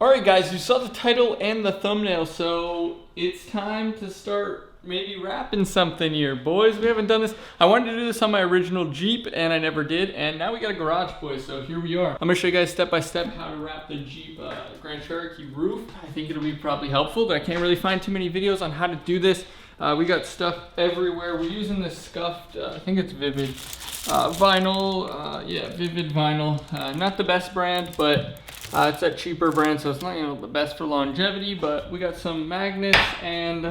Alright guys, you saw the title and the thumbnail, so it's time to start maybe wrapping something here. Boys, we haven't done this. I wanted to do this on my original Jeep and I never did, and now we got a garage, boys, so here we are. I'm gonna show you guys step by step how to wrap the Jeep Grand Cherokee roof. I think it'll be probably helpful, but I can't really find too many videos on how to do this. We got stuff everywhere. We're using this scuffed, I think it's Vivid vinyl. Yeah, Vivid vinyl. Not the best brand, but it's a cheaper brand, so it's not the best for longevity, but we got some magnets and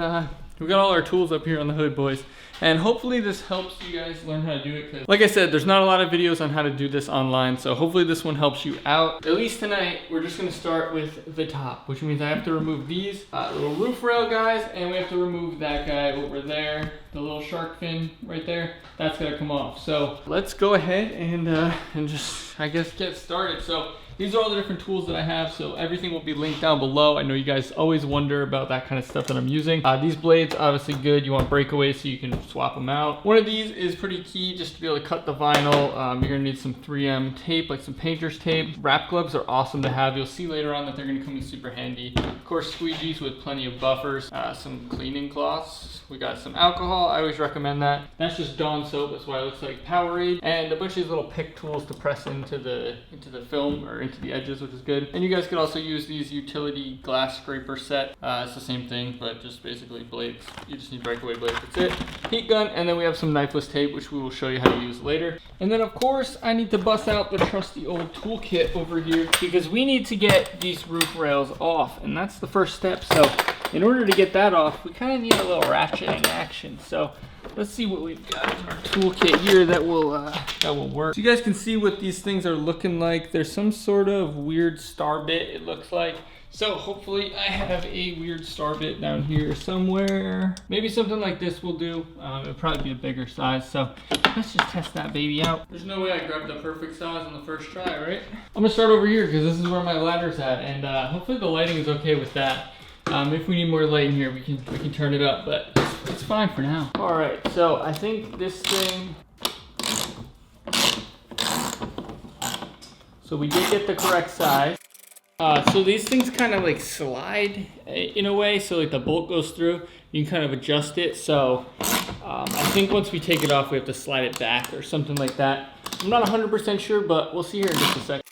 we got all our tools up here on the hood, boys. And hopefully this helps you guys learn how to do it, because like I said, there's not a lot of videos on how to do this online, so hopefully this one helps you out. At least tonight, we're just gonna start with the top, which means I have to remove these little roof rail guys, and we have to remove that guy over there, the little shark fin right there. That's gonna come off. So let's go ahead and just, I guess, get started. So these are all the different tools that I have, so everything will be linked down below. I know you guys always wonder about that kind of stuff that I'm using. These blades, obviously good. You want breakaways so you can swap them out. One of these is pretty key just to be able to cut the vinyl. You're gonna need some 3M tape, like some painter's tape. Wrap gloves are awesome to have. You'll see later on that they're gonna come in super handy. Of course, squeegees with plenty of buffers. Some cleaning cloths. We got some alcohol. I always recommend that. That's just Dawn soap. That's why it looks like Powerade. And a bunch of these little pick tools to press into the film or into the edges, which is good. And you guys could also use these utility glass scraper set. It's the same thing, but just basically blades. You just need breakaway blades, that's it. Heat gun, and then we have some knifeless tape, which we will show you how to use later. And then of course, I need to bust out the trusty old toolkit over here, because we need to get these roof rails off, and that's the first step. So in order to get that off, we kind of need a little ratcheting action. So let's see what we've got in our toolkit here that will work. So you guys can see what these things are looking like. There's some sort of weird star bit, it looks like. So hopefully I have a weird star bit down here somewhere. Maybe something like this will do. It'll probably be a bigger size. So let's just test that baby out. There's no way I grabbed the perfect size on the first try, right? I'm gonna start over here because this is where my ladder's at, and hopefully the lighting is okay with that. If we need more light in here, we can turn it up, but it's fine for now. All right, so I think this thing, so we did get the correct size. So these things kind of like slide in a way, so like the bolt goes through, you can kind of adjust it. So I think once we take it off, we have to slide it back or something like that. I'm not 100% sure, but we'll see here in just a second.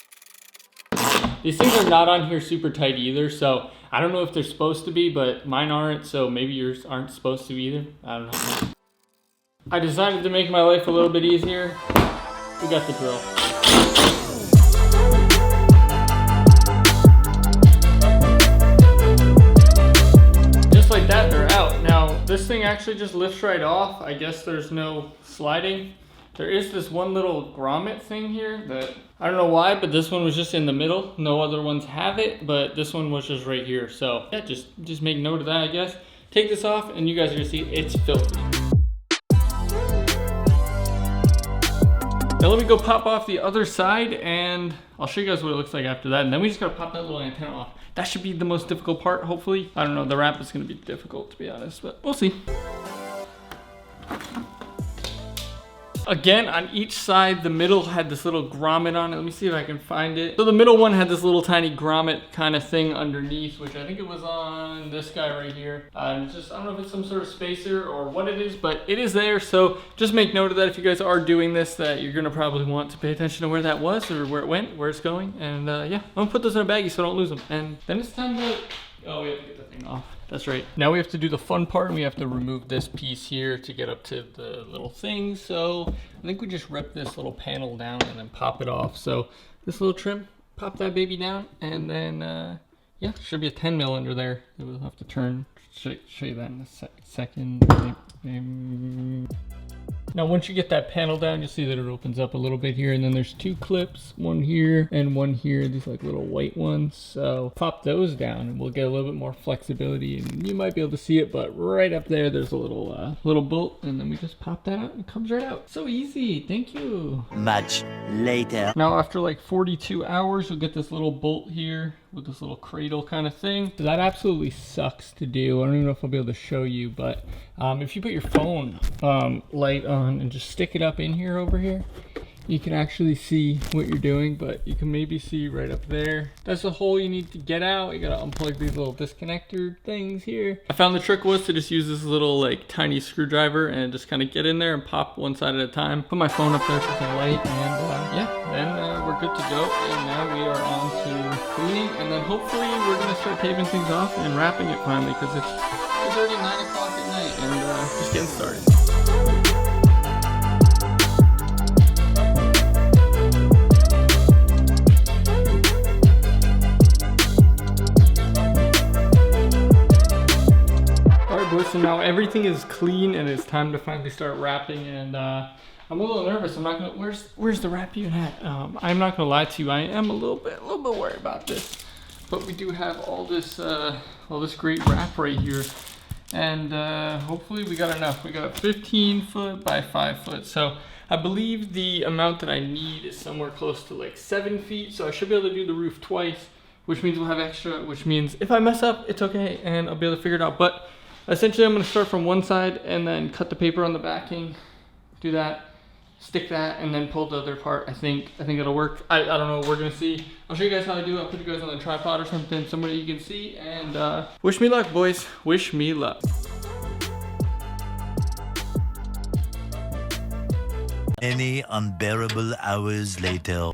These things are not on here super tight either, so I don't know if they're supposed to be, but mine aren't, so maybe yours aren't supposed to either. I don't know. I decided to make my life a little bit easier. We got the drill. Just like that, they're out. Now, this thing actually just lifts right off. I guess there's no sliding. There is this one little grommet thing here that, I don't know why, but this one was just in the middle. No other ones have it, but this one was just right here. So yeah, just make note of that, I guess. Take this off and you guys are gonna see it's filthy. Now let me go pop off the other side and I'll show you guys what it looks like after that. And then we just gotta pop that little antenna off. That should be the most difficult part, hopefully. I don't know, the wrap is gonna be difficult to be honest, but we'll see. Again, on each side, the middle had this little grommet on it. Let me see if I can find it. So the middle one had this little tiny grommet kind of thing underneath, which I think it was on this guy right here. It's just, I don't know if it's some sort of spacer or what it is, but it is there. So just make note of that if you guys are doing this, that you're gonna probably want to pay attention to where that was or where it went, where it's going. And yeah, I'm gonna put those in a baggie so I don't lose them. And then it's time to, oh, we have to get the thing off. That's right. Now we have to do the fun part, and we have to remove this piece here to get up to the little thing. So I think we just rip this little panel down and then pop it off. So this little trim, pop that baby down, and then yeah, should be a 10 mil under there. We'll have to turn, show you that in a second. Now once you get that panel down, you'll see that it opens up a little bit here, and then there's two clips, one here and one here, these like little white ones. So pop those down and we'll get a little bit more flexibility, and you might be able to see it, but right up there there's a little bolt, and then we just pop that out and it comes right out. So easy. Thank you. Much later. Now after like 42 hours, you'll get this little bolt here with this little cradle kind of thing. So that absolutely sucks to do. I don't even know if I'll be able to show you, but if you put your phone light on and just stick it up in here over here, you can actually see what you're doing, but you can maybe see right up there. That's the hole you need to get out. You gotta unplug these little disconnector things here. I found the trick was to just use this little like tiny screwdriver and just kind of get in there and pop one side at a time. Put my phone up there so it's light, and yeah, then we're good to go. And now we are on to cleaning, and then hopefully we're gonna start taping things off and wrapping it finally, because it's already 9 o'clock at night and just getting started. So now everything is clean and it's time to finally start wrapping, and I'm a little nervous. I'm not gonna, where's the wrap unit at? I'm not gonna lie to you, I am a little bit worried about this, but we do have all this great wrap right here, and hopefully we got enough. We got 15 foot by 5 foot, so I believe the amount that I need is somewhere close to like 7 feet, so I should be able to do the roof twice, which means we'll have extra, which means if I mess up, it's okay, and I'll be able to figure it out. But essentially, I'm going to start from one side and then cut the paper on the backing, do that, stick that, and then pull the other part. I think it'll work. I don't know. We're going to see. I'll show you guys how I do it. I'll put you guys on the tripod or something, somewhere you can see. And wish me luck, boys. Wish me luck. Many unbearable hours later.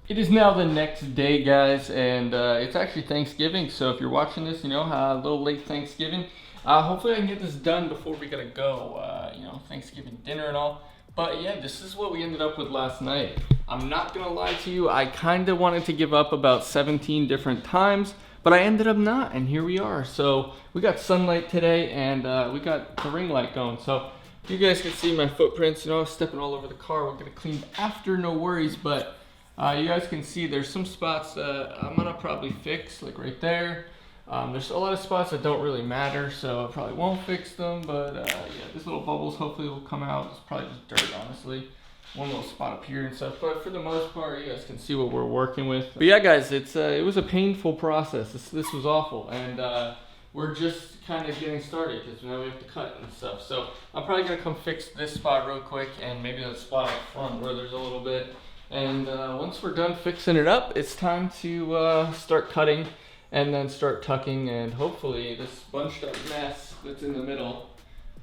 It is now the next day, guys, and it's actually Thanksgiving, so if you're watching this, you know, a little late Thanksgiving. Hopefully I can get this done before we gotta go, you know, Thanksgiving dinner and all. But yeah, this is what we ended up with last night. I'm not gonna lie to you, I kinda wanted to give up about 17 different times, but I ended up not, and here we are. So we got sunlight today, and we got the ring light going. So you guys can see my footprints, you know, stepping all over the car. We're gonna clean after, no worries, but you guys can see there's some spots that I'm gonna probably fix, like right there. There's a lot of spots that don't really matter, so I probably won't fix them, but yeah, these little bubbles hopefully will come out. It's probably just dirt, honestly. One little spot up here and stuff, but for the most part, you guys can see what we're working with. But yeah, guys, it was a painful process. This was awful, and we're just kind of getting started, because now we have to cut and stuff. So I'm probably gonna come fix this spot real quick, and maybe the spot up front where there's a little bit. And once we're done fixing it up, it's time to start cutting and then start tucking, and hopefully this bunched up mess that's in the middle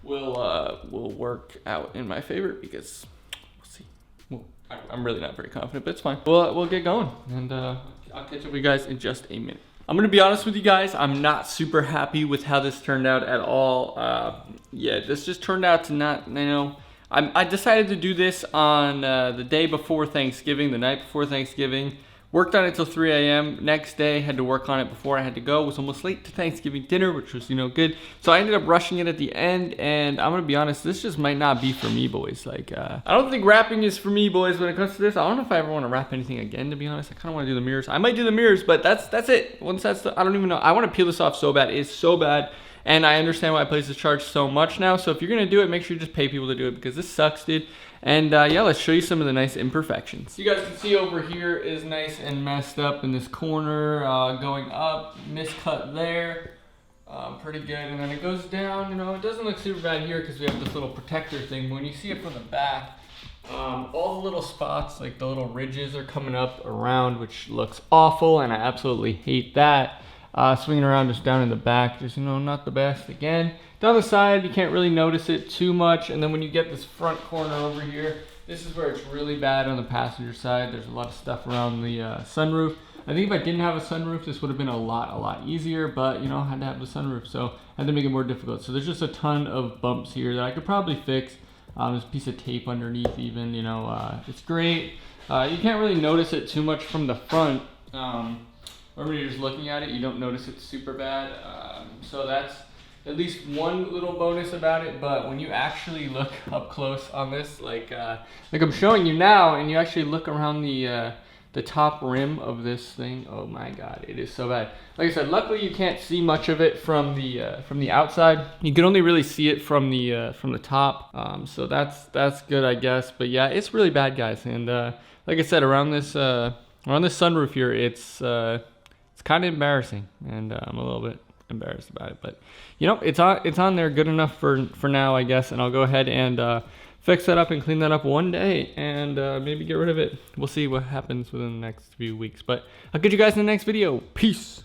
will work out in my favor, because we'll see. Well, I'm really not very confident, but it's fine. We'll get going, and I'll catch up with you guys in just a minute. I'm gonna be honest with you guys, I'm not super happy with how this turned out at all. Yeah, this just turned out to not, you know, I decided to do this on the day before Thanksgiving, the night before Thanksgiving. Worked on it till 3 a.m. Next day, had to work on it before I had to go. Was almost late to Thanksgiving dinner, which was, you know, good. So I ended up rushing it at the end, and I'm gonna be honest, this just might not be for me, boys. Like, I don't think wrapping is for me, boys, when it comes to this. I don't know if I ever want to wrap anything again, to be honest. I kind of want to do the mirrors. I might do the mirrors, but that's it. Once that's I don't even know. I want to peel this off so bad. It's so bad. And I understand why places charge so much now. So if you're gonna do it, make sure you just pay people to do it, because this sucks, dude. And yeah, let's show you some of the nice imperfections. You guys can see over here is nice and messed up in this corner, going up, miscut there, pretty good. And then it goes down, you know, it doesn't look super bad here because we have this little protector thing. But when you see it from the back, all the little spots, like the little ridges are coming up around, which looks awful, and I absolutely hate that. Swinging around just down in the back, just, you know, not the best. Again, down the side, you can't really notice it too much. And then when you get this front corner over here, this is where it's really bad on the passenger side. There's a lot of stuff around the sunroof. I think if I didn't have a sunroof, this would have been a lot easier, but, you know, I had to have the sunroof, so I had to make it more difficult. So there's just a ton of bumps here that I could probably fix. There's a piece of tape underneath even, you know, it's great. You can't really notice it too much from the front. Or when you're just looking at it, you don't notice it super bad. So that's at least one little bonus about it. But when you actually look up close on this, like I'm showing you now, and you actually look around the top rim of this thing, oh my God, it is so bad. Like I said, luckily you can't see much of it from the outside. You can only really see it from the top. So that's good, I guess. But yeah, it's really bad, guys. And like I said, around this sunroof here, it's kind of embarrassing, and I'm a little embarrassed about it. But you know, it's on there good enough for now, I guess. And I'll go ahead and fix that up and clean that up one day and maybe get rid of it. We'll see what happens within the next few weeks. But I'll catch you guys in the next video. Peace.